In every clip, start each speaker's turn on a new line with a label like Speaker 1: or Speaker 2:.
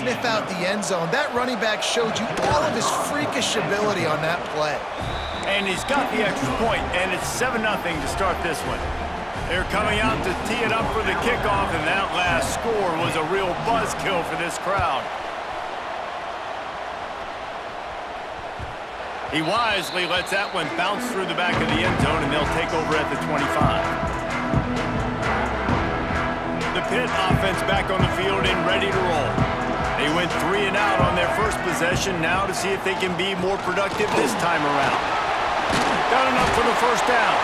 Speaker 1: sniff out the end zone. That running back showed you all of his freakish ability on that play.
Speaker 2: And he's got the extra point, and it's 7-0 to start this one. They're coming out to tee it up for the kickoff, and that last score was a real buzzkill for this crowd. He wisely lets that one bounce through the back of the end zone, and they'll take over at the 25. The Pitt offense back on the field and ready to roll. They went 3 and out on their first possession, now to see if they can be more productive this time around. Got enough for the first down.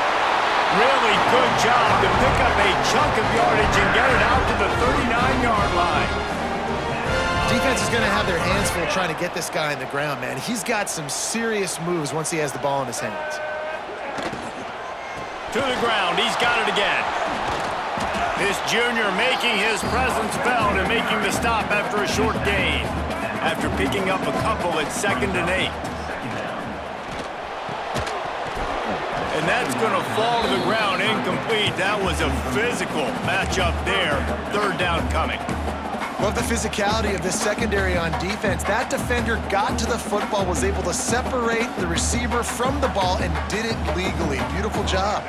Speaker 2: Really good job to pick up a chunk of yardage and get it out to the 39-yard line.
Speaker 1: Defense is going to have their hands full trying to get this guy in the ground, man. He's got some serious moves once he has the ball in his hands.
Speaker 2: To the ground, he's got it again. This junior making his presence felt and making the stop after a short gain. After picking up a couple at 2nd and 8. And that's going to fall to the ground incomplete. That was a physical matchup there. 3rd down coming.
Speaker 1: Love the physicality of this secondary on defense. That defender got to the football, was able to separate the receiver from the ball, and did it legally. Beautiful job.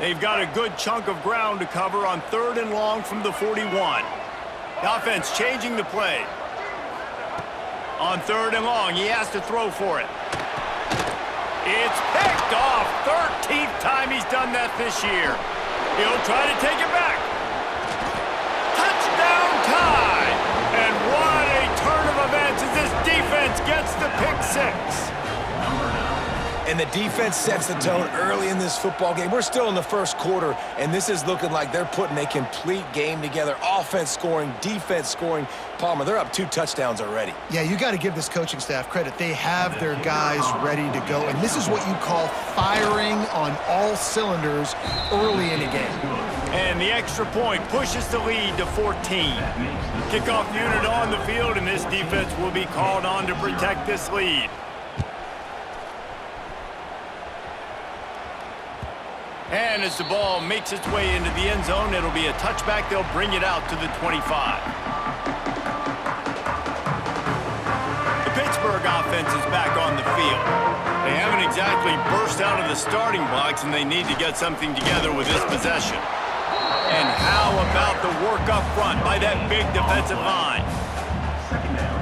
Speaker 2: They've got a good chunk of ground to cover on 3rd and long from the 41. The offense changing the play. On 3rd and long, he has to throw for it. It's picked off. 13th time he's done that this year. He'll try to take it back. Touchdown tie! And what a turn of events as this defense gets the pick 6.
Speaker 3: And the defense sets the tone early in this football game. We're still in the first quarter, and this is looking like they're putting a complete game together. Offense scoring, defense scoring. Palmer, they're up 2 touchdowns already.
Speaker 1: Yeah, you got to give this coaching staff credit. They have their guys ready to go, and this is what you call firing on all cylinders early in a game.
Speaker 2: And the extra point pushes the lead to 14. Kickoff unit on the field, and this defense will be called on to protect this lead. And as the ball makes its way into the end zone, it'll be a touchback. They'll bring it out to the 25. The Pittsburgh offense is back on the field. They haven't exactly burst out of the starting blocks, and they need to get something together with this possession. And how about the work up front by that big defensive line?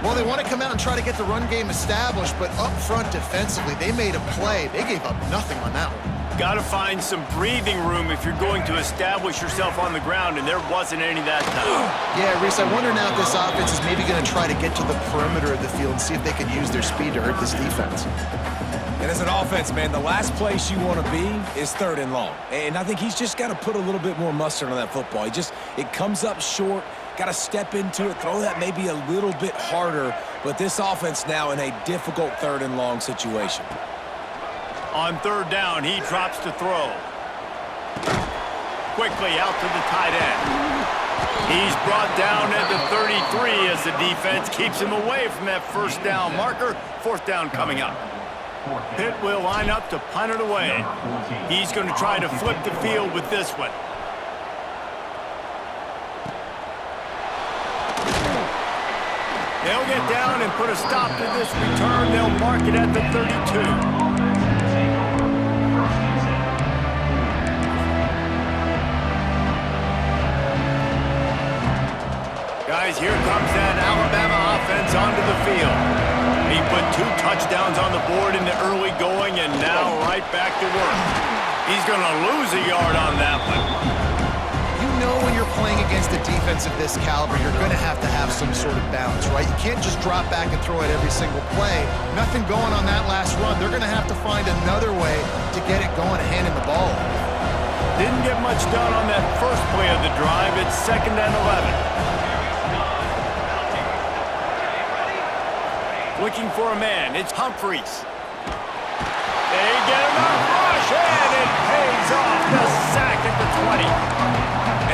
Speaker 1: Well, they want to come out and try to get the run game established, but up front defensively, they made a play. They gave up nothing on that one.
Speaker 2: Got to find some breathing room if you're going to establish yourself on the ground, and there wasn't any that time.
Speaker 1: Yeah, Reese, I wonder now if this offense is maybe going to try to get to the perimeter of the field and see if they can use their speed to hurt this defense.
Speaker 3: And as an offense, man, the last place you want to be is 3rd and long. And I think he's just got to put a little bit more mustard on that football. It comes up short, got to step into it, throw that maybe a little bit harder. But this offense now in a difficult 3rd and long situation.
Speaker 2: On 3rd down, he drops to throw. Quickly out to the tight end. He's brought down at the 33 as the defense keeps him away from that 1st down marker. 4th down coming up. Pitt will line up to punt it away. He's going to try to flip the field with this one. They'll get down and put a stop to this return. They'll mark it at the 32. Guys, here comes that Alabama offense onto the field. He put 2 touchdowns on the board in the early going, and now right back to work. He's going to lose a yard on that one.
Speaker 1: You know when you're playing against a defense of this caliber, you're going to have some sort of balance, right? You can't just drop back and throw it every single play. Nothing going on that last run. They're going to have to find another way to get it going and handing the ball.
Speaker 2: Didn't get much done on that first play of the drive. It's 2nd and 11. Looking for a man. It's Humphreys. They get enough rush, and it pays off. The sack at the 20.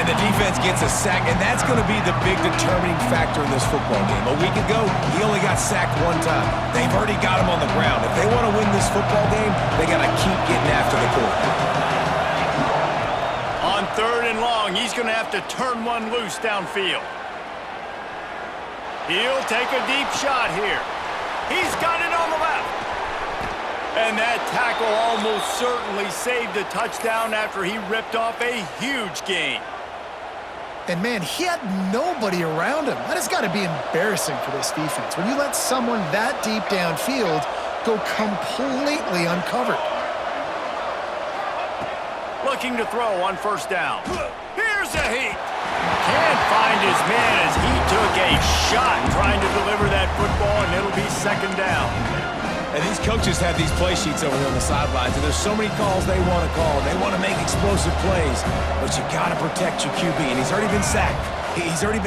Speaker 3: And the defense gets a sack, and that's going to be the big determining factor in this football game. A week ago, he only got sacked 1 time. They've already got him on the ground. If they want to win this football game, they got to keep getting after the quarterback.
Speaker 2: On 3rd and long, he's going to have to turn one loose downfield. He'll take a deep shot here. He's got it on the left. And that tackle almost certainly saved a touchdown after he ripped off a huge gain.
Speaker 1: And man, he had nobody around him. That has got to be embarrassing for this defense. When you let someone that deep downfield go completely uncovered.
Speaker 2: Looking to throw on first down. Here's a heat. Can't find his man as he took a shot trying to deliver that football, and it'll be second down.
Speaker 3: And these coaches have these play sheets over there on the sidelines, and there's so many calls they want to call. They want to make explosive plays, but you got to protect your QB, and he's already been sacked.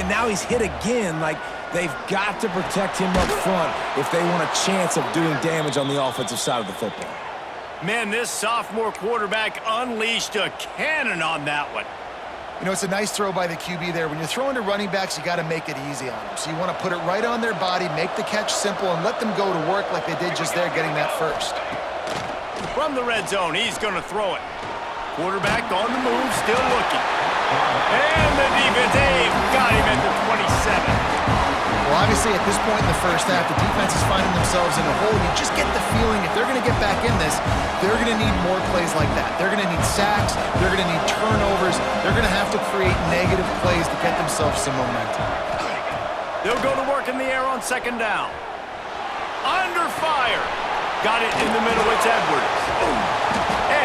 Speaker 3: Now he's hit again. Like, they've got to protect him up front if they want a chance of doing damage on the offensive side of the football.
Speaker 2: Man, this sophomore quarterback unleashed a cannon on that one.
Speaker 1: You know, it's a nice throw by the QB there. When you're throwing to running backs, you got to make it easy on them. So you want to put it right on their body, make the catch simple, and let them go to work like they did just there, getting that first.
Speaker 2: From the red zone, he's going to throw it. Quarterback on the move, still looking. And the defense, they've got him at the 27.
Speaker 1: Well, obviously, at this point in the first half, the defense is finding themselves in a hole. You just get the feeling if they're going to get back in this, they're going to need more plays like that. They're going to need sacks. They're going to need turnovers. They're going to have to create negative plays to get themselves some momentum.
Speaker 2: They'll go to work in the air on second down. Under fire. Got it in the middle. It's Edwards.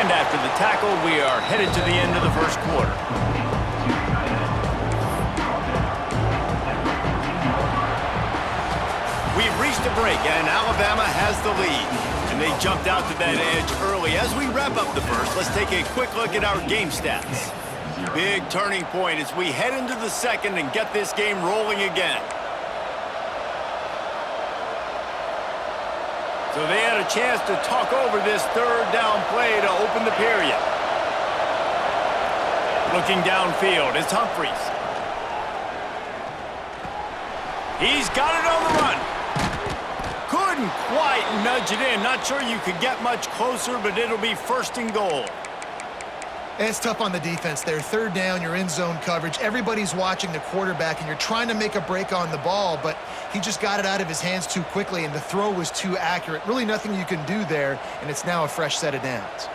Speaker 2: And after the tackle, we are headed to the end of the first quarter. We've reached a break, and Alabama has the lead. And they jumped out to that edge early. As we wrap up the first, let's take a quick look at our game stats. Big turning point as we head into the second and get this game rolling again. So they had a chance to talk over this third down play to open the period. Looking downfield is Humphries. He's got it on the run. Couldn't quite nudge it in. Not sure you could get much closer, but it'll be first and goal.
Speaker 1: And it's tough on the defense there. Third down, you're in zone coverage. Everybody's watching the quarterback, and you're trying to make a break on the ball, but he just got it out of his hands too quickly, and the throw was too accurate. Really nothing you can do there, and it's now a fresh set of downs.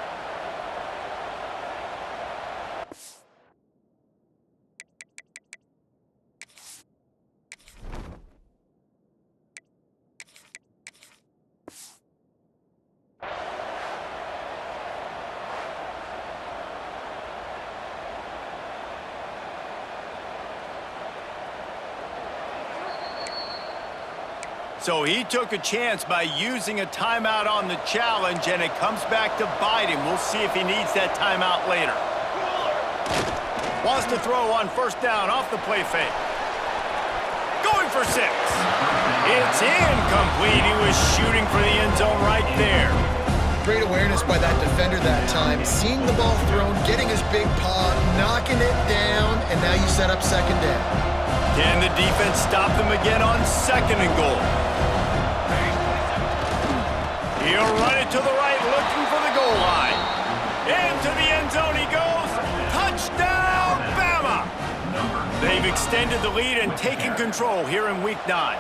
Speaker 2: So he took a chance by using a timeout on the challenge, and it comes back to bite him. We'll see if he needs that timeout later. Wants to throw on first down off the play fake. Going for 6. It's incomplete. He was shooting for the end zone right there.
Speaker 1: Great awareness by that defender that time. Seeing the ball thrown, getting his big paw, knocking it down, and now you set up second down.
Speaker 2: Can the defense stop them again on second and goal? He'll run it to the right, looking for the goal line. Into the end zone he goes. Touchdown, Bama! They've extended the lead and taken control here in Week 9.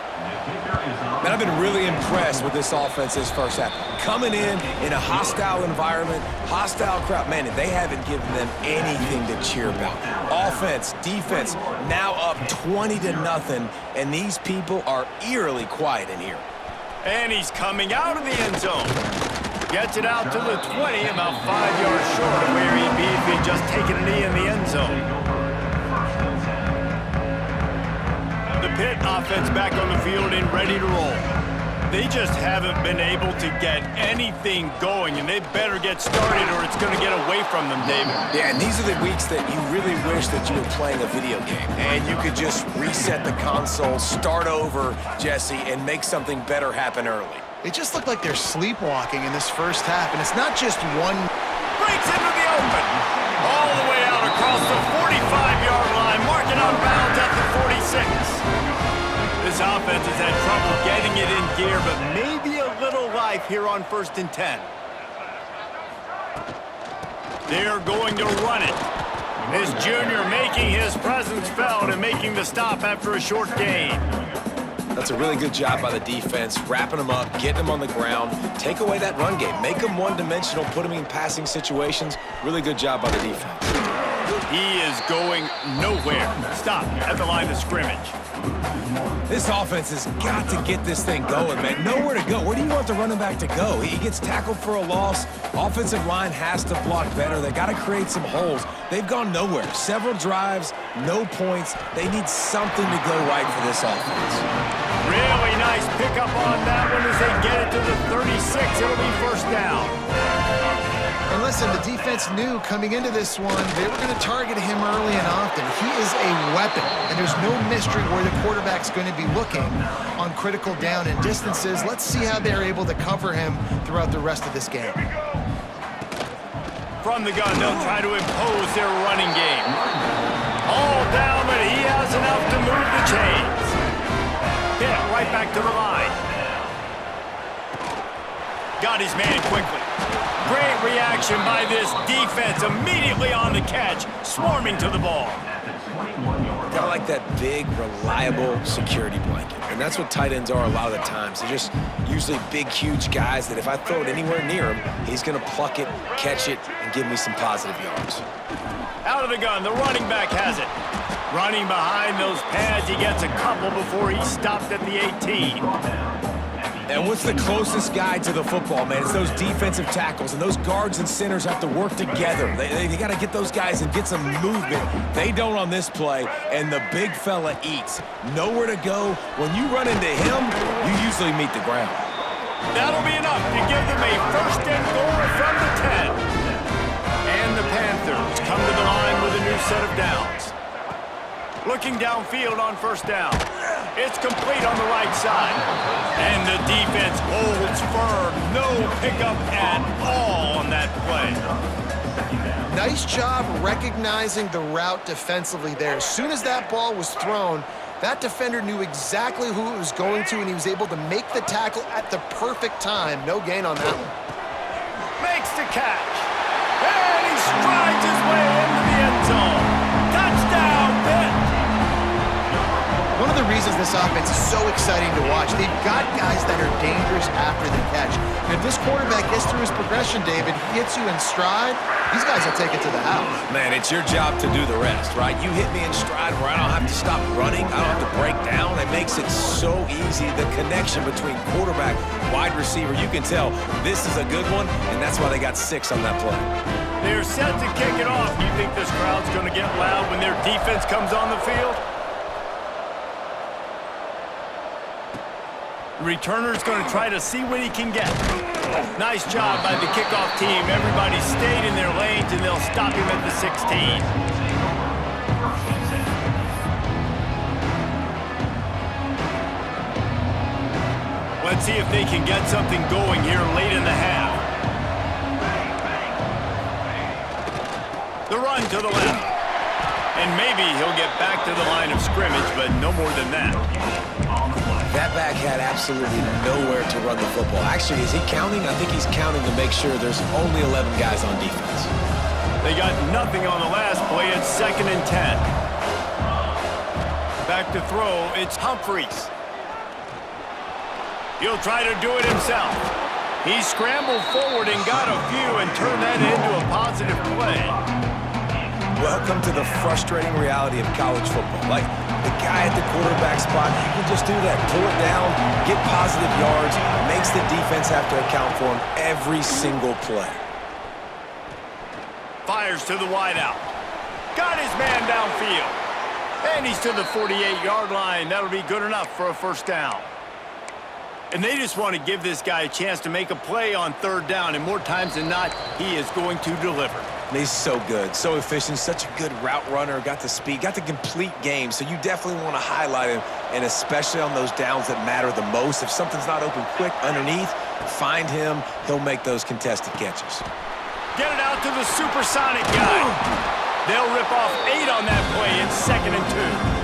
Speaker 3: Man, I've been really impressed with this offense this first half. Coming in a hostile environment, hostile crowd, man, they haven't given them anything to cheer about. Offense, defense, now up 20-0, and these people are eerily quiet in here.
Speaker 2: And he's coming out of the end zone. Gets it out to the 20, about 5 yards short of where he'd be if he'd just taken a knee in the end zone. The Pitt offense back on the field and ready to roll. They just haven't been able to get anything going, and they better get started or it's going to get away from them, David.
Speaker 3: Yeah, and these are the weeks that you really wish that you were playing a video game, and you could just reset the console, start over, Jesse, and make something better happen early.
Speaker 1: They just look like they're sleepwalking in this first half, and it's not just one.
Speaker 2: Breaks into the open. All the way out across the 45-yard line, marking on bounds at the 46. This offense has had trouble getting it in gear, but maybe a little life here on 1st and 10. They're going to run it. This junior making his presence felt and making the stop after a short gain.
Speaker 3: That's a really good job by the defense, wrapping them up, getting them on the ground, take away that run game, make them one-dimensional, put them in passing situations. Really good job by the defense.
Speaker 2: He is going nowhere. Stop at the line of scrimmage.
Speaker 3: This offense has got to get this thing going, man. Nowhere to go. Where do you want the running back to go? He gets tackled for a loss. Offensive line has to block better. They got to create some holes. They've gone nowhere. Several drives, no points. They need something to go right for this offense.
Speaker 2: Really nice pickup on that one as they get it to the 36. It'll be first down.
Speaker 1: And listen, the defense knew coming into this one, they were going to target him early and often. He is a weapon, and there's no mystery where the quarterback's going to be looking on critical down and distances. Let's see how they're able to cover him throughout the rest of this game.
Speaker 2: From the gun, they'll try to impose their running game. All down, but he has enough to move the chains. Hit right back to the line. Got his man quickly. Great reaction by this defense, immediately on the catch, swarming to the ball.
Speaker 3: Kind of like that big, reliable security blanket. And that's what tight ends are a lot of the times. They're just usually big, huge guys that if I throw it anywhere near him, he's going to pluck it, catch it, and give me some positive yards.
Speaker 2: Out of the gun, the running back has it. Running behind those pads, he gets a couple before he stopped at the 18.
Speaker 3: And what's the closest guy to the football, man? It's those defensive tackles, and those guards and centers have to work together. They got to get those guys and get some movement. They don't on this play, and the big fella eats. Nowhere to go. When you run into him, you usually meet the ground.
Speaker 2: That'll be enough to give them a first and goal from the 10. And the Panthers come to the line with a new set of downs. Looking downfield on first down. It's complete on the right side. And the defense holds firm. No pickup at all on that play.
Speaker 1: Nice job recognizing the route defensively there. As soon as that ball was thrown, that defender knew exactly who it was going to, and he was able to make the tackle at the perfect time. No gain on that one.
Speaker 2: Makes the catch. And he strides his way into the end zone. Touchdown, Pitt.
Speaker 1: One of the reasons this offense is so exciting to watch, they've got guys that are dangerous after the catch. And if this quarterback gets through his progression, David, he hits you in stride, these guys will take it to the house.
Speaker 3: Man, it's your job to do the rest, right? You hit me in stride where I don't have to stop running. I don't have to break down. It makes it so easy. The connection between quarterback, wide receiver, you can tell this is a good one, and that's why they got 6 on that play.
Speaker 2: They're set to kick it off. You think this crowd's going to get loud when their defense comes on the field? Returner's going to try to see what he can get. Nice job by the kickoff team. Everybody stayed in their lanes, and they'll stop him at the 16. Let's see if they can get something going here late in the half. The run to the left. And maybe he'll get back to the line of scrimmage, but no more than that.
Speaker 3: That back had absolutely nowhere to run the football. Actually, is he counting? I think he's counting to make sure there's only 11 guys on defense.
Speaker 2: They got nothing on the last play. It's 2nd and 10. Back to throw. It's Humphries. He'll try to do it himself. He scrambled forward and got a few and turned that into a positive play.
Speaker 3: Welcome to the frustrating reality of college football. Like, the guy at the quarterback spot, he can just do that. Pull it down, get positive yards, makes the defense have to account for him every single play.
Speaker 2: Fires to the wideout. Got his man downfield. And he's to the 48-yard line. That'll be good enough for a first down. And they just want to give this guy a chance to make a play on 3rd down, and more times than not, he is going to deliver.
Speaker 3: And he's so good, so efficient, such a good route runner, got the speed, got the complete game, so you definitely want to highlight him, and especially on those downs that matter the most. If something's not open quick underneath, find him, he'll make those contested catches.
Speaker 2: Get it out to the supersonic guy. They'll rip off 8 on that play. It's 2nd and 2.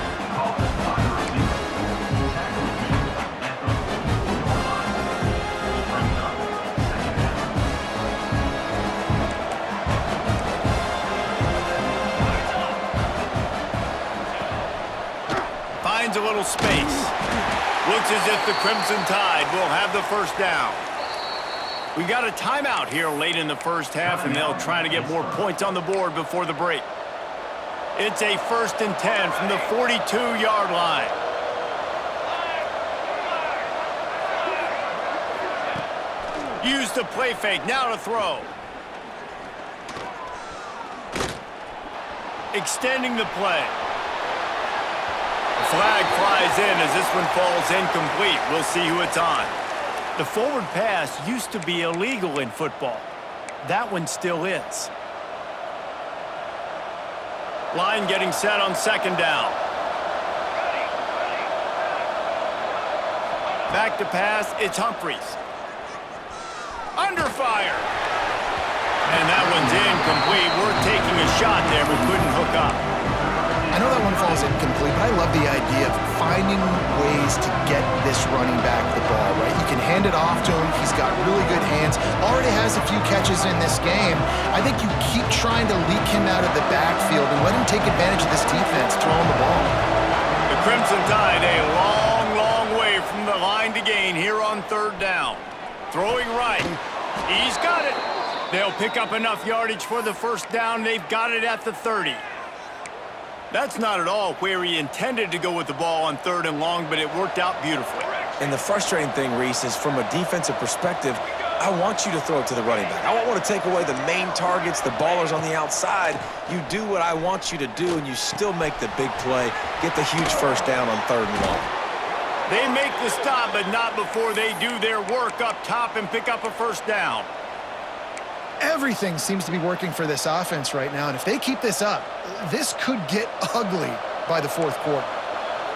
Speaker 2: Finds a little space. Looks as if the Crimson Tide will have the first down. We got a timeout here late in the first half, and they'll try to get more points on the board before the break. It's a 1st and 10 from the 42-yard line. Use the play fake, now to throw. Extending the play. The flag flies in as this one falls incomplete. We'll see who it's on. The forward pass used to be illegal in football. That one still is. Line getting set on 2nd down. Back to pass, it's Humphries. Under fire. And that one's incomplete. We're taking a shot there, but couldn't hook up.
Speaker 1: I know that one falls incomplete, but I love the idea of finding ways to get this running back the ball, right? You can hand it off to him. He's got really good hands. Already has a few catches in this game. I think you keep trying to leak him out of the backfield and let him take advantage of this defense throwing the ball.
Speaker 2: The Crimson Tide a long, long way from the line to gain here on 3rd down. Throwing right. He's got it. They'll pick up enough yardage for the first down. They've got it at the 30. That's not at all where he intended to go with the ball on 3rd and long, but it worked out beautifully.
Speaker 3: And the frustrating thing, Reese, is from a defensive perspective, I want you to throw it to the running back. I don't want to take away the main targets, the ballers on the outside. You do what I want you to do, and you still make the big play, get the huge first down on 3rd and long.
Speaker 2: They make the stop, but not before they do their work up top and pick up a first down.
Speaker 1: Everything seems to be working for this offense right now, and if they keep this up, this could get ugly by the 4th quarter.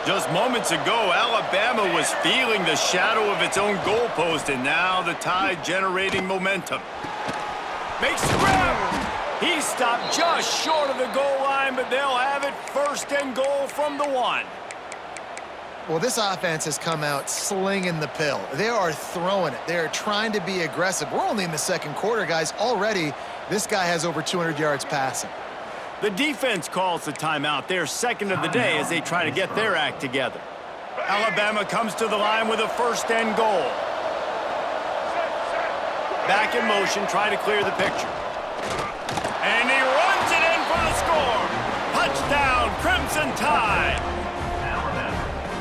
Speaker 2: Just moments ago, Alabama was feeling the shadow of its own goalpost, and now the Tide generating momentum. Makes the grab. He stopped just short of the goal line, but they'll have it 1st and goal from the 1.
Speaker 1: Well, this offense has come out slinging the pill. They are throwing it. They are trying to be aggressive. We're only in the 2nd quarter, guys. Already, this guy has over 200 yards passing.
Speaker 2: The defense calls the timeout. They're 2nd of the day as they try to get their act together. Alabama comes to the line with a 1st and goal. Back in motion, try to clear the picture. And he runs it in for the score. Touchdown, Crimson Tide.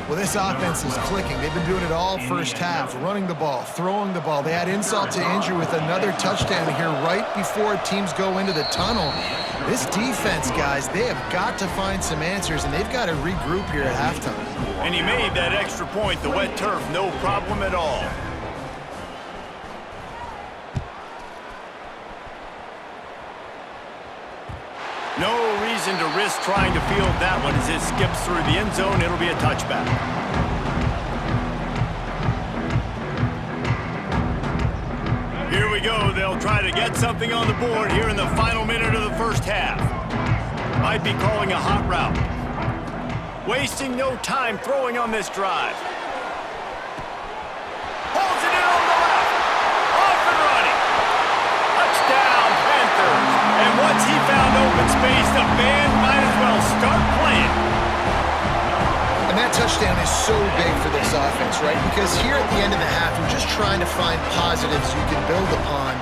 Speaker 1: Well, this offense is clicking. They've been doing it all first half, running the ball, throwing the ball. They had insult to injury with another touchdown here right before teams go into the tunnel. This defense, guys, they have got to find some answers, and they've got to regroup here at halftime.
Speaker 2: And he made that extra point, the wet turf, no problem at all. No reason to risk trying to field that one as it skips through the end zone. It'll be a touchback. Here we go. They'll try to get something on the board here in the final minute of the first half. Might be calling a hot route. Wasting no time throwing on this drive. Pulls it in on the left. Off and running. Touchdown, Panthers. And once he found open space, the band might as well start playing.
Speaker 1: And that touchdown is so big for this offense, right? Because here at the end of the half, you're just trying to find positives you can build upon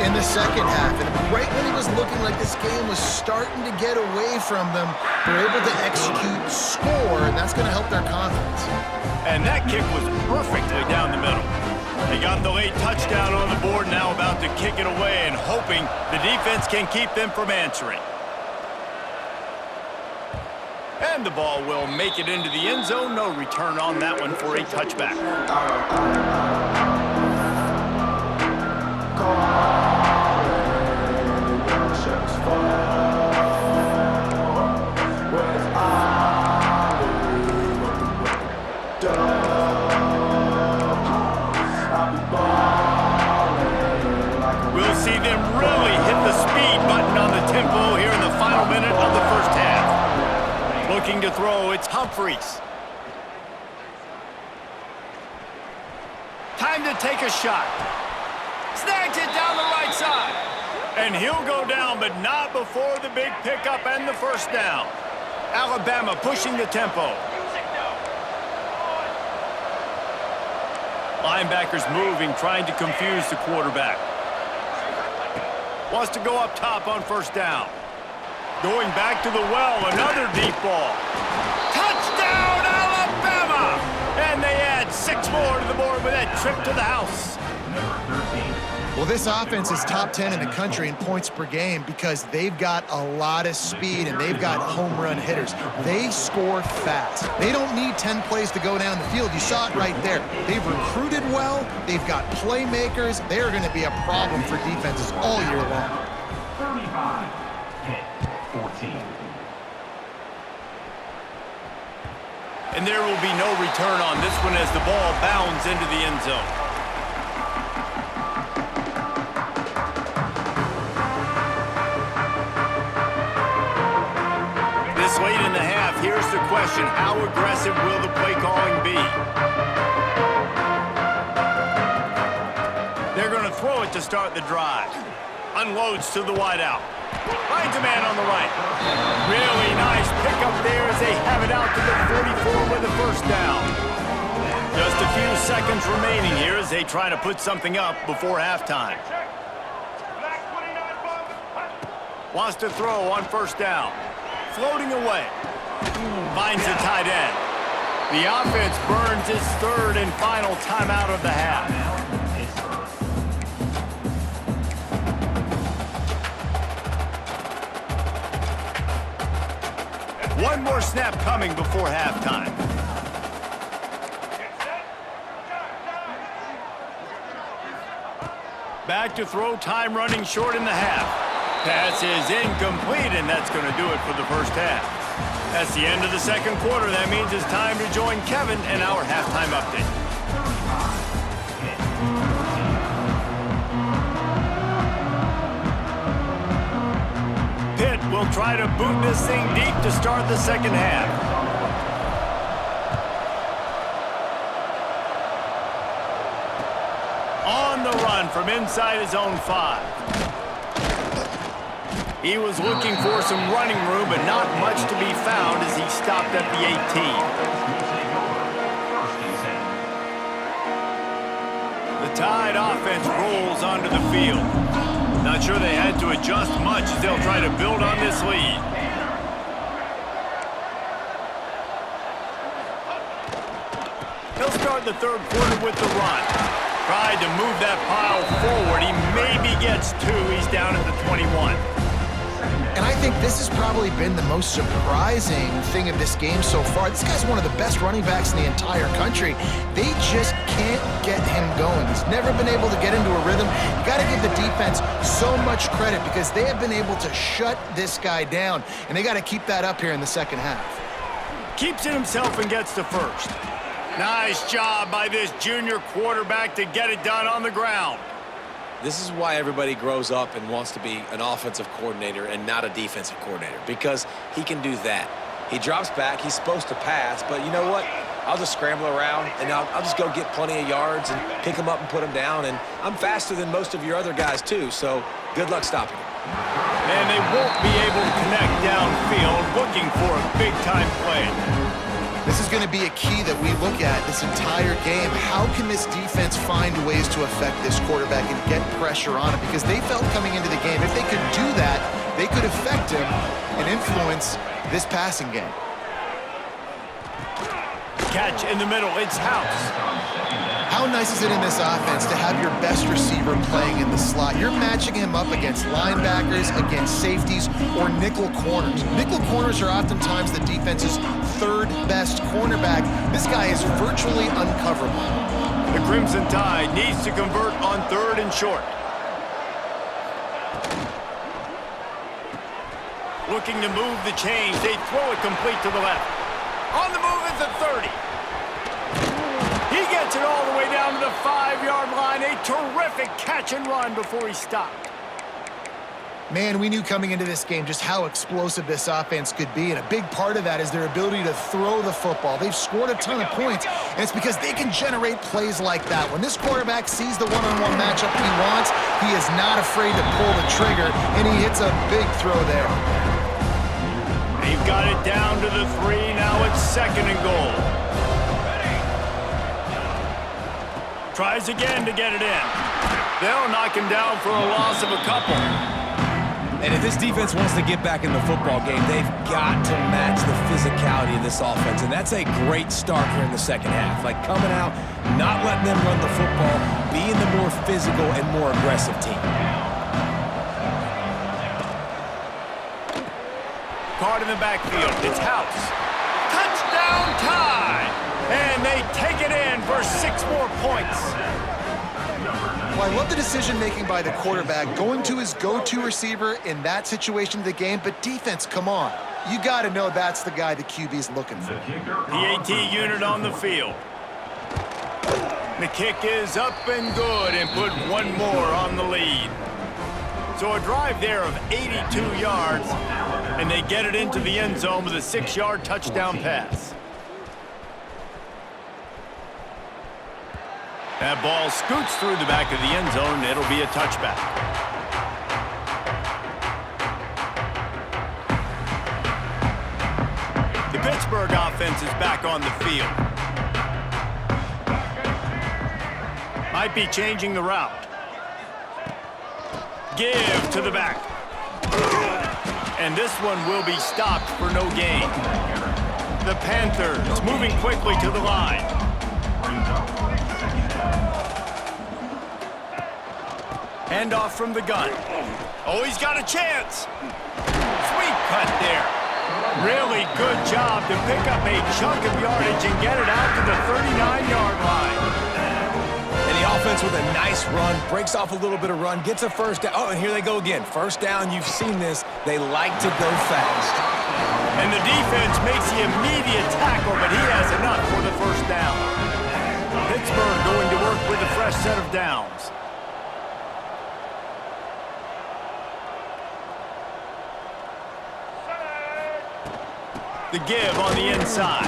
Speaker 1: in the second half. And right when it was looking like this game was starting to get away from them, they're able to execute, score, and that's going to help their confidence.
Speaker 2: And that kick was perfectly down the middle. They got the late touchdown on the board, now about to kick it away and hoping the defense can keep them from answering. And the ball will make it into the end zone. No return on that one for a touchback. We'll see them really hit the speed button on the tempo here in the final minute of the first half. Looking to throw, it's Humphries. Time to take a shot. Snags it down the right side. And he'll go down, but not before the big pickup and the first down. Alabama pushing the tempo. Linebackers moving, trying to confuse the quarterback. Wants to go up top on first down. Going back to the well, another deep ball. Touchdown, Alabama! And they add 6 more to the board with that trip to the house.
Speaker 1: Well, this offense is top 10 in the country in points per game because they've got a lot of speed and they've got home run hitters. They score fast. They don't need 10 plays to go down the field. You saw it right there. They've recruited well. They've got playmakers. They're going to be a problem for defenses all year long.
Speaker 4: 35-14.
Speaker 2: And there will be no return on this one as the ball bounds into the end zone. This late in the half, here's the question: how aggressive will the play calling be? They're going to throw it to start the drive. Unloads to the wideout. Finds a man on the right. Really nice pickup there as they have it out to the 44 with the first down. Just a few seconds remaining here as they try to put something up before halftime. Wants to throw on first down. Floating away. Finds the tight end. The offense burns its third and final timeout of the half. One more snap coming before halftime. Back to throw, time running short in the half. Pass is incomplete, and that's going to do it for the first half. That's the end of the second quarter. That means it's time to join Kevin in our halftime update. Pitt will try to boot this thing deep to start the second half. On the run from inside his own 5. He was looking for some running room, but not much to be found as he stopped at the 18. The Tide offense rolls onto the field. Not sure they had to adjust much as they'll try to build on this lead. He'll start the third quarter with the run. Tried to move that pile forward. He maybe gets 2. He's down at the 21.
Speaker 1: And I think this has probably been the most surprising thing of this game so far. This guy's one of the best running backs in the entire country. They just can't get him going. He's never been able to get into a rhythm. You got to give the defense so much credit because they have been able to shut this guy down, and they got to keep that up here in the second half.
Speaker 2: Keeps it himself and gets the first. Nice job by this junior quarterback to get it done on the ground.
Speaker 3: This is why everybody grows up and wants to be an offensive coordinator and not a defensive coordinator, because he can do that. He drops back. He's supposed to pass, but you know what? I'll just scramble around, and I'll just go get plenty of yards and pick him up and put him down, and I'm faster than most of your other guys, too, so good luck stopping him.
Speaker 2: And they won't be able to connect downfield, looking for a big-time play.
Speaker 1: This is going to be a key that we look at this entire game. How can this defense find ways to affect this quarterback and get pressure on him? Because they felt coming into the game, if they could do that, they could affect him and influence this passing game.
Speaker 2: Catch in the middle, it's House.
Speaker 1: How nice is it in this offense to have your best receiver playing in the slot? You're matching him up against linebackers, against safeties, or nickel corners. Nickel corners are oftentimes the defense's third best cornerback. This guy is virtually uncoverable.
Speaker 2: The Crimson Tide needs to convert on third and short. Looking to move the chains, they throw it complete to the left. On the move is the 30. He gets it all the way down to the 5-yard line. A terrific catch and run before he stopped.
Speaker 1: Man, we knew coming into this game just how explosive this offense could be, and a big part of that is their ability to throw the football. They've scored a ton of points, and it's because they can generate plays like that. When this quarterback sees the one-on-one matchup he wants, he is not afraid to pull the trigger, and he hits a big throw there.
Speaker 2: They've got it down to the 3. Now it's second and goal. Tries again to get it in. They'll knock him down for a loss of a couple.
Speaker 3: And if this defense wants to get back in the football game, they've got to match the physicality of this offense. And that's a great start here in the second half. Like coming out, not letting them run the football, being the more physical and more aggressive team.
Speaker 2: Caught in the backfield. It's House. Touchdown tie! And they take it in for 6 more points.
Speaker 1: Well, I love the decision-making by the quarterback, going to his go-to receiver in that situation of the game, but defense, come on. You got to know that's the guy the QB's looking for.
Speaker 2: The AT unit on the field. The kick is up and good and put one more on the lead. So a drive there of 82 yards, and they get it into the end zone with a 6-yard touchdown pass. That ball scoots through the back of the end zone. It'll be a touchback. The Pittsburgh offense is back on the field. Might be changing the route. Give to the back. And this one will be stopped for no gain. The Panthers moving quickly to the line. Handoff from the gun. Oh, he's got a chance. Sweet cut there. Really good job to pick up a chunk of yardage and get it out to the 39-yard line.
Speaker 3: And the offense with a nice run, breaks off a little bit of run, gets a first down. Oh, and here they go again. First down, you've seen this. They like to go fast.
Speaker 2: And the defense makes the immediate tackle, but he has enough for the first down. Pittsburgh going to work with a fresh set of downs. The give on the inside.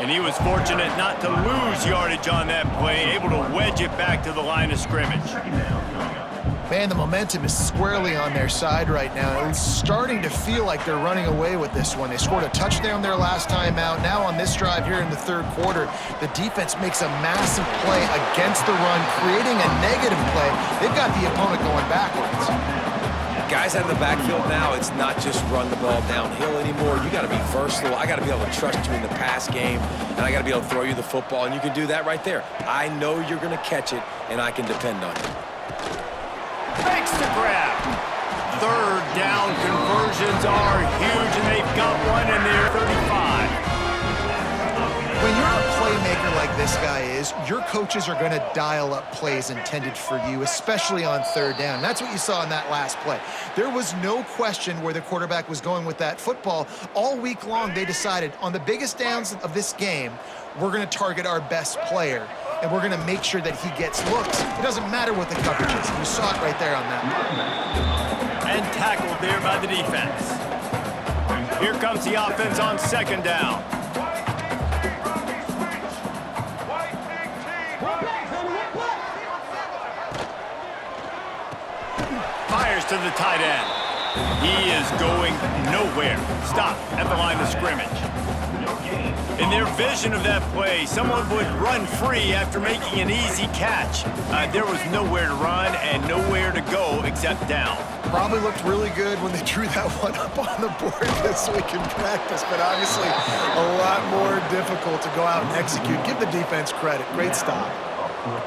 Speaker 2: And he was fortunate not to lose yardage on that play, able to wedge it back to the line of scrimmage.
Speaker 1: Man, the momentum is squarely on their side right now. It's starting to feel like they're running away with this one. They scored a touchdown their last time out. Now on this drive here in the third quarter, the defense makes a massive play against the run, creating a negative play. They've got the opponent going backwards.
Speaker 3: Guys out of the backfield now, it's not just run the ball downhill anymore. You got to be versatile. I got to be able to trust you in the pass game, and I got to be able to throw you the football, and you can do that right there. I know you're going to catch it, and I can depend on you.
Speaker 2: Makes the grab. Third down conversions are huge, and they've got one in their 35.
Speaker 1: When you're a playmaker like this guy is, your coaches are going to dial up plays intended for you, especially on third down. That's what you saw in that last play. There was no question where the quarterback was going with that football. All week long, they decided on the biggest downs of this game, we're going to target our best player, and we're going to make sure that he gets looks. It doesn't matter what the coverage is. You saw it right there on that play.
Speaker 2: And tackled there by the defense. Here comes the offense on second down. Fires to the tight end. He is going nowhere. Stop at the line of scrimmage. In their vision of that play, someone would run free after making an easy catch. There was nowhere to run and nowhere to go except down.
Speaker 1: Probably looked really good when they drew that one up on the board this week in practice, but obviously a lot more difficult to go out and execute. Give the defense credit. Great stop.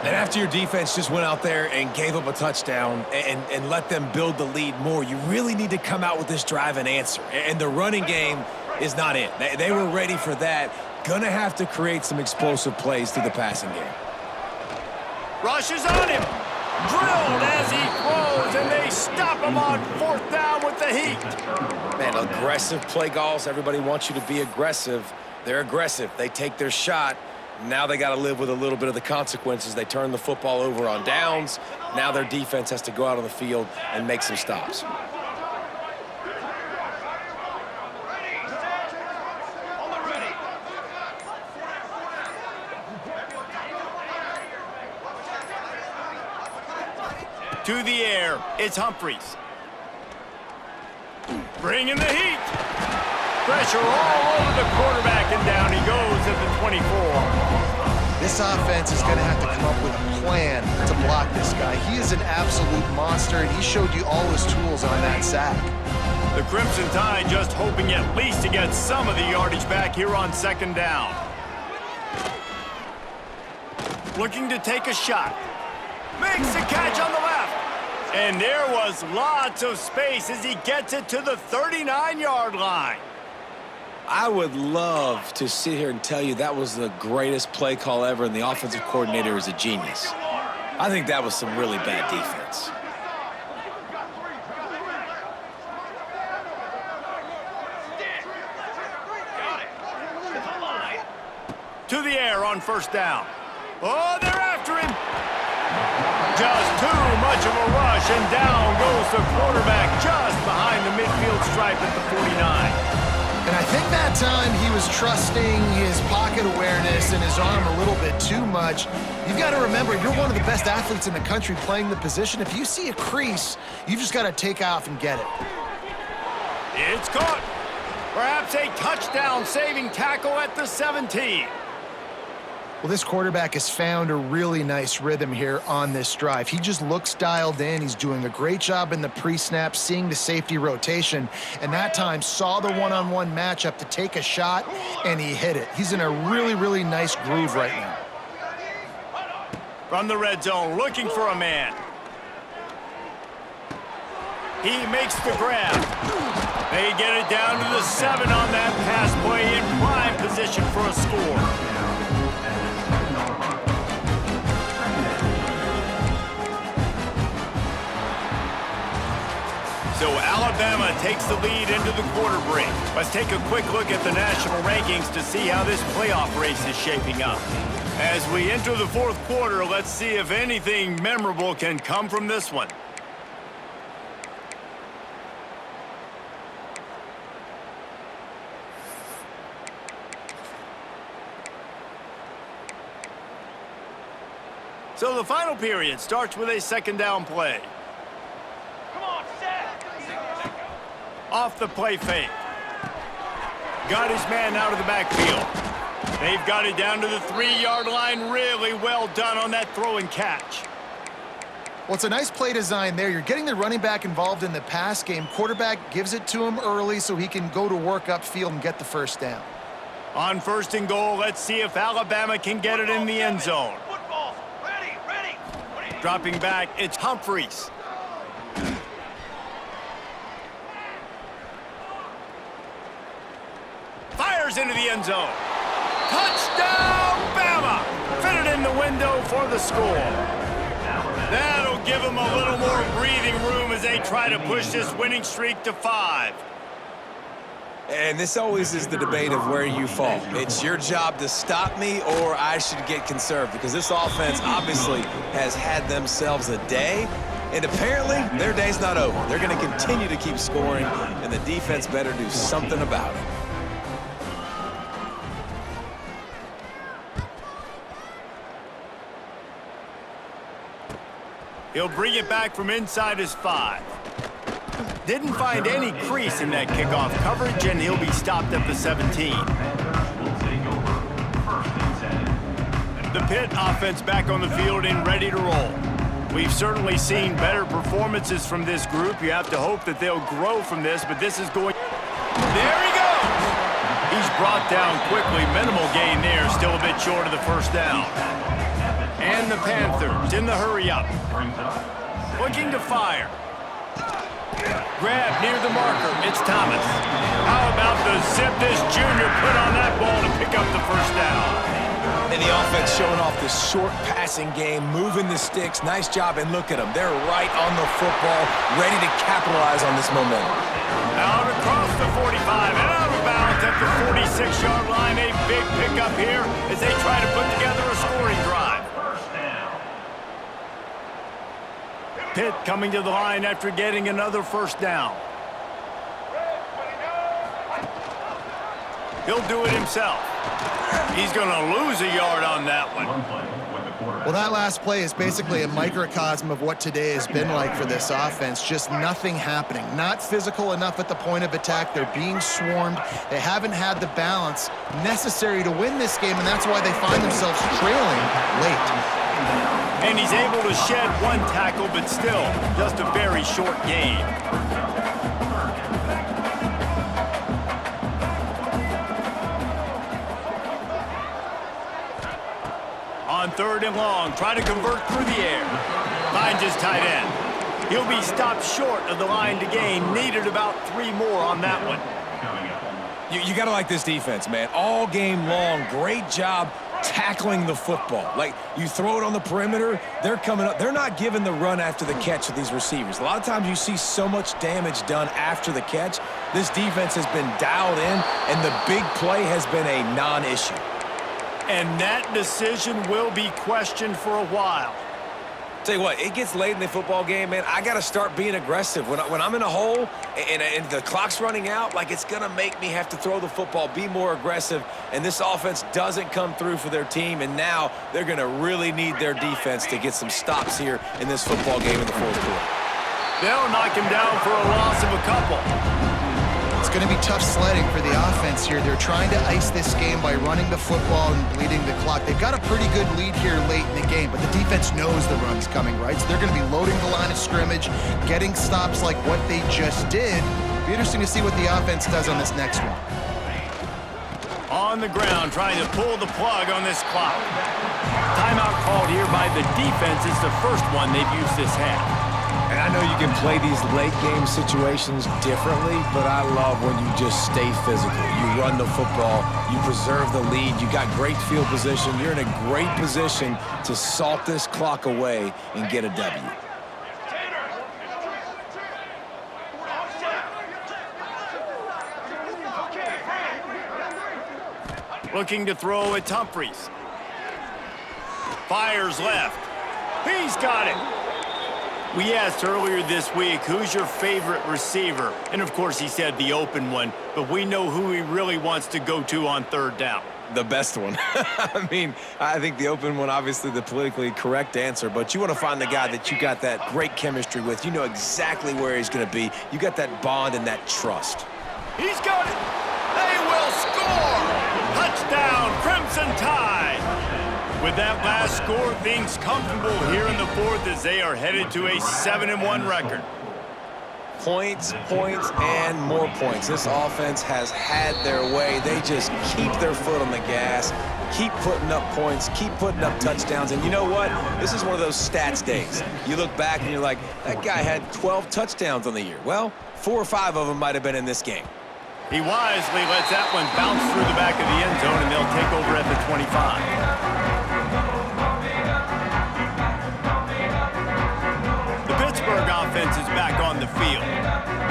Speaker 3: And after your defense just went out there and gave up a touchdown and let them build the lead more, you really need to come out with this drive and answer. And the running game is not it. They were ready for that. Gonna have to create some explosive plays through the passing game.
Speaker 2: Rushes on him. Drilled as he throws, and they stop him on fourth down with the heat.
Speaker 3: Man, aggressive play calls. Everybody wants you to be aggressive. They're aggressive. They take their shot. Now they got to live with a little bit of the consequences. They turn the football over on downs. Now their defense has to go out on the field and make some stops.
Speaker 2: To the air, it's Humphries. Bringing the heat. Pressure all over the quarterback, and down he goes at the 24.
Speaker 1: This offense is going to have to come up with a plan to block this guy. He is an absolute monster, and he showed you all his tools on that sack.
Speaker 2: The Crimson Tide just hoping at least to get some of the yardage back here on second down. Looking to take a shot. Makes a catch on the left. And there was lots of space as he gets it to the 39-yard line.
Speaker 3: I would love to sit here and tell you that was the greatest play call ever and the offensive coordinator is a genius. I think that was some really bad defense.
Speaker 2: To the air on first down. Oh, they're after him. Just too much of a rush, and down goes the quarterback just behind the midfield stripe at the 49.
Speaker 1: And I think that time he was trusting his pocket awareness and his arm a little bit too much. You've got to remember, you're one of the best athletes in the country playing the position. If you see a crease, you've just got to take off and get it.
Speaker 2: It's caught. Perhaps a touchdown-saving tackle at the 17.
Speaker 1: Well, this quarterback has found a really nice rhythm here on this drive. He just looks dialed in. He's doing a great job in the pre-snap, seeing the safety rotation, and that time saw the one-on-one matchup to take a shot, and he hit it. He's in a really, really nice groove right now.
Speaker 2: From the red zone, looking for a man. He makes the grab. They get it down to the 7 on that pass play in prime position for a score. So Alabama takes the lead into the quarter break. Let's take a quick look at the national rankings to see how this playoff race is shaping up. As we enter the fourth quarter, let's see if anything memorable can come from this one. So the final period starts with a second down play. Off the play fake. Got his man out of the backfield. They've got it down to the 3-yard line. Really well done on that throw and catch.
Speaker 1: Well, it's a nice play design there. You're getting the running back involved in the pass game. Quarterback gives it to him early so he can go to work upfield and get the first down.
Speaker 2: On first and goal, let's see if Alabama can get it in the end zone. Dropping back, it's Humphreys. Fires into the end zone. Touchdown, Bama! Fitted in the window for the score. That'll give them a little more breathing room as they try to push this winning streak to 5.
Speaker 3: And this always is the debate of where you fall. It's your job to stop me or I should get conserved because this offense obviously has had themselves a day. And apparently, their day's not over. They're going to continue to keep scoring, and the defense better do something about it.
Speaker 2: He'll bring it back from inside his 5. Didn't find any crease in that kickoff coverage, and he'll be stopped at the 17. The Pitt offense back on the field and ready to roll. We've certainly seen better performances from this group. You have to hope that they'll grow from this, but this is going... There he goes! He's brought down quickly. Minimal gain there, still a bit short of the first down. And the Panthers in the hurry-up. Looking to fire. Grab near the marker. It's Thomas. How about the zip this junior put on that ball to pick up the first down?
Speaker 3: And the offense showing off this short passing game, moving the sticks. Nice job, and look at them. They're right on the football, ready to capitalize on this momentum.
Speaker 2: Out across the 45 and out of bounds at the 46-yard line. A big pickup here as they try to put together a scoring drive. Pitt coming to the line after getting another first down. He'll do it himself. He's going to lose a yard on that one.
Speaker 1: Well, that last play is basically a microcosm of what today has been like for this offense. Just nothing happening. Not physical enough at the point of attack. They're being swarmed. They haven't had the balance necessary to win this game, and that's why they find themselves trailing late.
Speaker 2: And he's able to shed one tackle, but still just a very short gain. On 3rd and long, trying to convert through the air. Finds his tight end. He'll be stopped short of the line to gain. Needed about 3 more on that one.
Speaker 3: You got to like this defense, man. All game long, great job tackling the football. Like, you throw it on the perimeter, they're coming up. They're not giving the run after the catch to these receivers. A lot of times you see so much damage done after the catch. This defense has been dialed in, and the big play has been a non-issue.
Speaker 2: And that decision will be questioned for a while.
Speaker 3: Tell you what, it gets late in the football game, man. I got to start being aggressive. When I'm in a hole and the clock's running out, like, it's going to make me have to throw the football, be more aggressive, and this offense doesn't come through for their team, and now they're going to really need their defense to get some stops here in this football game in the 4th quarter.
Speaker 2: They'll knock him down for a loss of a couple.
Speaker 1: It's going to be tough sledding for the offense here. They're trying to ice this game by running the football and bleeding the clock. They've got a pretty good lead here late in the game, but the defense knows the run's coming, right? So they're going to be loading the line of scrimmage, getting stops like what they just did. Be interesting to see what the offense does on this next one.
Speaker 2: On the ground, trying to pull the plug on this clock. Timeout called here by the defense. It's the first one they've used this half.
Speaker 3: And I know you can play these late-game situations differently, but I love when you just stay physical. You run the football, you preserve the lead, you got great field position, you're in a great position to salt this clock away and get a W.
Speaker 2: Looking to throw at Humphries. Fires left. He's got it. We asked earlier this week, who's your favorite receiver? And of course he said the open one, but we know who he really wants to go to on 3rd down.
Speaker 3: The best one. I mean, I think the open one, obviously the politically correct answer, but you want to find the guy that you got that great chemistry with. You know exactly where he's going to be. You got that bond and that trust.
Speaker 2: He's got it. They will score. Touchdown, Crimson Tide. With that last score, things comfortable here in the 4th as they are headed to a 7-1 record.
Speaker 3: Points, points, and more points. This offense has had their way. They just keep their foot on the gas, keep putting up points, keep putting up touchdowns. And you know what? This is one of those stats days. You look back and you're like, that guy had 12 touchdowns on the year. Well, 4 or 5 of them might have been in this game.
Speaker 2: He wisely lets that one bounce through the back of the end zone, and they'll take over at the 25. Offense is back on the field.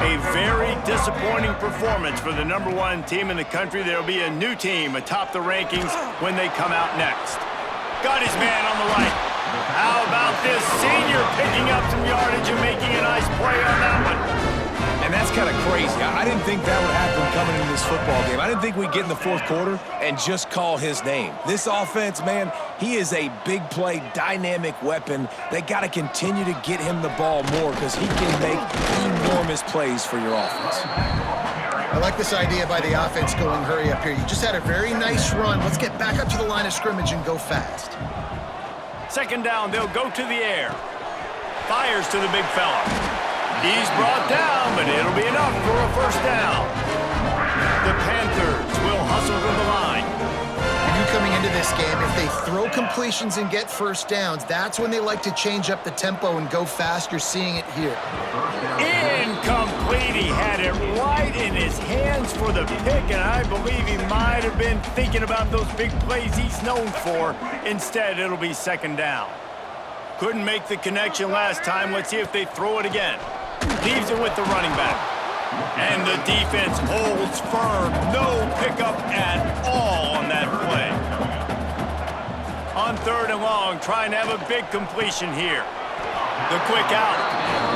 Speaker 2: A very disappointing performance for the #1 team in the country. There'll be a new team atop the rankings when they come out next. Got his man on the right. How about this senior picking up some yardage and making a nice play on that one?
Speaker 3: And that's kind of crazy. I didn't think that would happen coming into this football game. I didn't think we'd get in the 4th quarter and just call his name. This offense, man, he is a big play, dynamic weapon. They got to continue to get him the ball more because he can make enormous plays for your offense.
Speaker 1: I like this idea by the offense going hurry up here. You just had a very nice run. Let's get back up to the line of scrimmage and go fast.
Speaker 2: 2nd down, they'll go to the air. Fires to the big fella. He's brought down, but it'll be enough for a 1st down. The Panthers will hustle to the line.
Speaker 1: You knew coming into this game, if they throw completions and get 1st downs, that's when they like to change up the tempo and go fast. You're seeing it here.
Speaker 2: Incomplete. He had it right in his hands for the pick, and I believe he might have been thinking about those big plays he's known for. Instead, it'll be 2nd down. Couldn't make the connection last time. Let's see if they throw it again. Leaves it with the running back. And the defense holds firm. No pickup at all on that play. On 3rd and long, trying to have a big completion here. The quick out.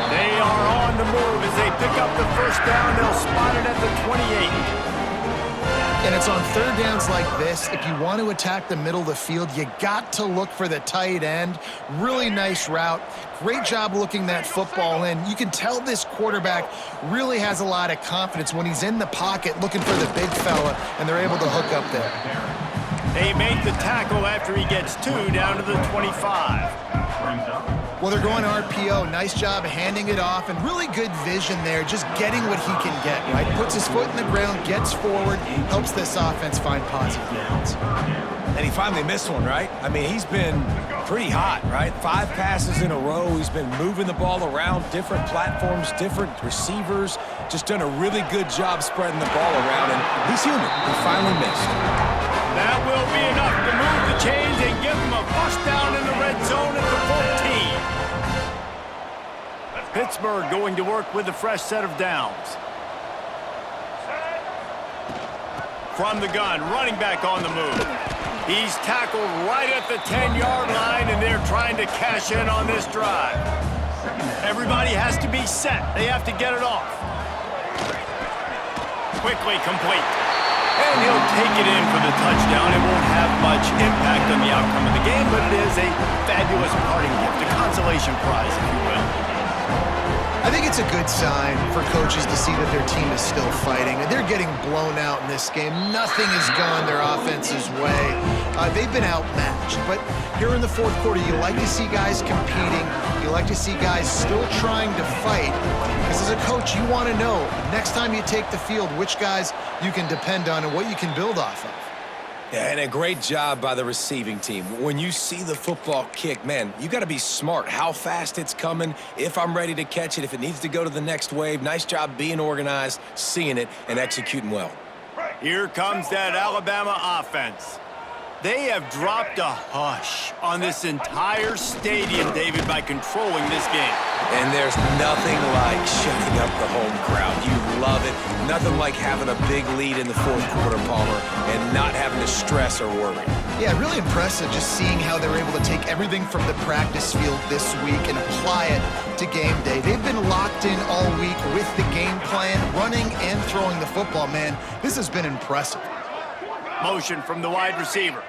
Speaker 2: They are on the move as they pick up the 1st down. They'll spot it at the 28.
Speaker 1: And it's on third downs like this. If you want to attack the middle of the field, you got to look for the tight end. Really nice route. Great job looking that football in. You can tell this quarterback really has a lot of confidence when he's in the pocket looking for the big fella, and they're able to hook up there.
Speaker 2: They make the tackle after he gets 2 down to the 25.
Speaker 1: Well, they're going RPO. Nice job handing it off, and really good vision there, just getting what he can get, right? Puts his foot in the ground, gets forward, helps this offense find positive balance.
Speaker 3: And he finally missed one, right? I mean, he's been pretty hot, right? 5 passes in a row. He's been moving the ball around, different platforms, different receivers. Just done a really good job spreading the ball around, and he's human. He finally missed.
Speaker 2: That will be enough to move the chains and give them a first down in the red zone at the 14. Pittsburgh going to work with a fresh set of downs. From the gun, running back on the move. He's tackled right at the 10-yard line, and they're trying to cash in on this drive. Everybody has to be set. They have to get it off. Quickly complete. And he'll take it in for the touchdown. It won't have much impact on the outcome of the game, but it is a fabulous parting gift, a consolation prize, if you will.
Speaker 1: I think it's a good sign for coaches to see that their team is still fighting. They're getting blown out in this game. Nothing has gone their offense's way. They've been outmatched. But here in the fourth quarter, you like to see guys competing. You like to see guys still trying to fight. Because as a coach, you want to know, next time you take the field, which guys you can depend on and what you can build off of.
Speaker 3: Yeah, and a great job by the receiving team. When you see the football kick, man, you got to be smart. How fast it's coming, if I'm ready to catch it, if it needs to go to the next wave. Nice job being organized, seeing it, and executing well.
Speaker 2: Here comes that Alabama offense. They have dropped a hush on this entire stadium, David, by controlling this game.
Speaker 3: And there's nothing like shutting up the home crowd. You love it. Nothing like having a big lead in the fourth quarter, Palmer, and not having to stress or worry.
Speaker 1: Yeah, really impressive just seeing how they were able to take everything from the practice field this week and apply it to game day. They've been locked in all week with the game plan, running and throwing the football. Man, this has been impressive.
Speaker 2: Motion from the wide receiver.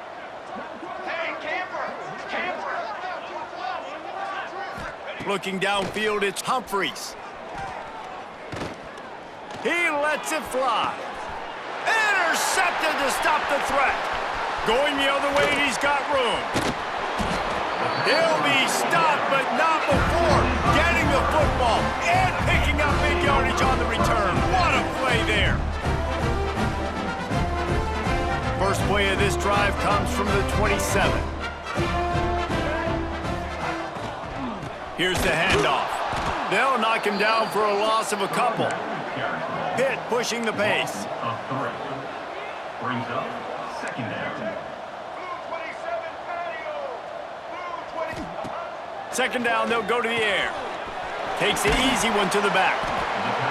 Speaker 2: Looking downfield, it's Humphries. He lets it fly. Intercepted to stop the threat. Going the other way, and he's got room. He'll be stopped, but not before getting the football and picking up big yardage on the return. What a play there. First play of this drive comes from the 27. Here's the handoff. They'll knock him down for a loss of a couple. Pitt pushing the pace.
Speaker 4: Brings up second down.
Speaker 2: Second down, they'll go to the air. Takes the easy one to the back.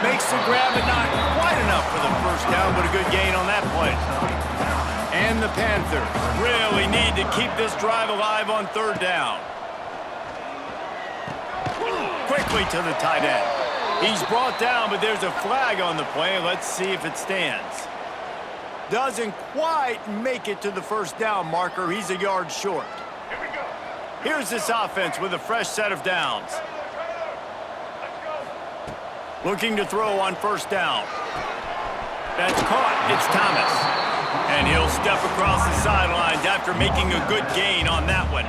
Speaker 2: Makes the grab, but not quite enough for the first down, but a good gain on that play. And the Panthers really need to keep this drive alive on third down. Quickly to the tight end. He's brought down, but there's a flag on the play. Let's see if it stands. Doesn't quite make it to the first down marker. He's a yard short. Here's this offense with a fresh set of downs. Looking to throw on first down. That's caught. It's Thomas. And he'll step across the sidelines after making a good gain on that one.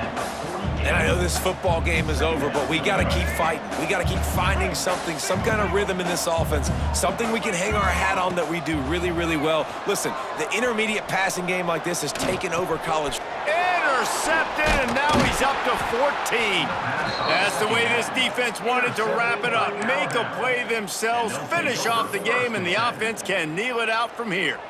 Speaker 3: And I know this football game is over, but we got to keep fighting. We got to keep finding something, some kind of rhythm in this offense, something we can hang our hat on that we do really, really well. Listen, the intermediate passing game like this has taken over college.
Speaker 2: Intercepted, and now he's up to 14. That's the way this defense wanted to wrap it up. Make a play themselves, finish off the game, and the offense can kneel it out from here.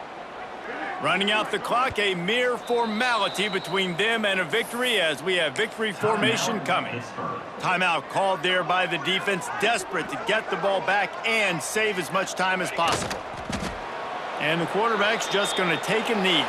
Speaker 2: Running out the clock, a mere formality between them and a victory as we have victory formation coming. Timeout called there by the defense, desperate to get the ball back and save as much time as possible. And the quarterback's just going to take a knee.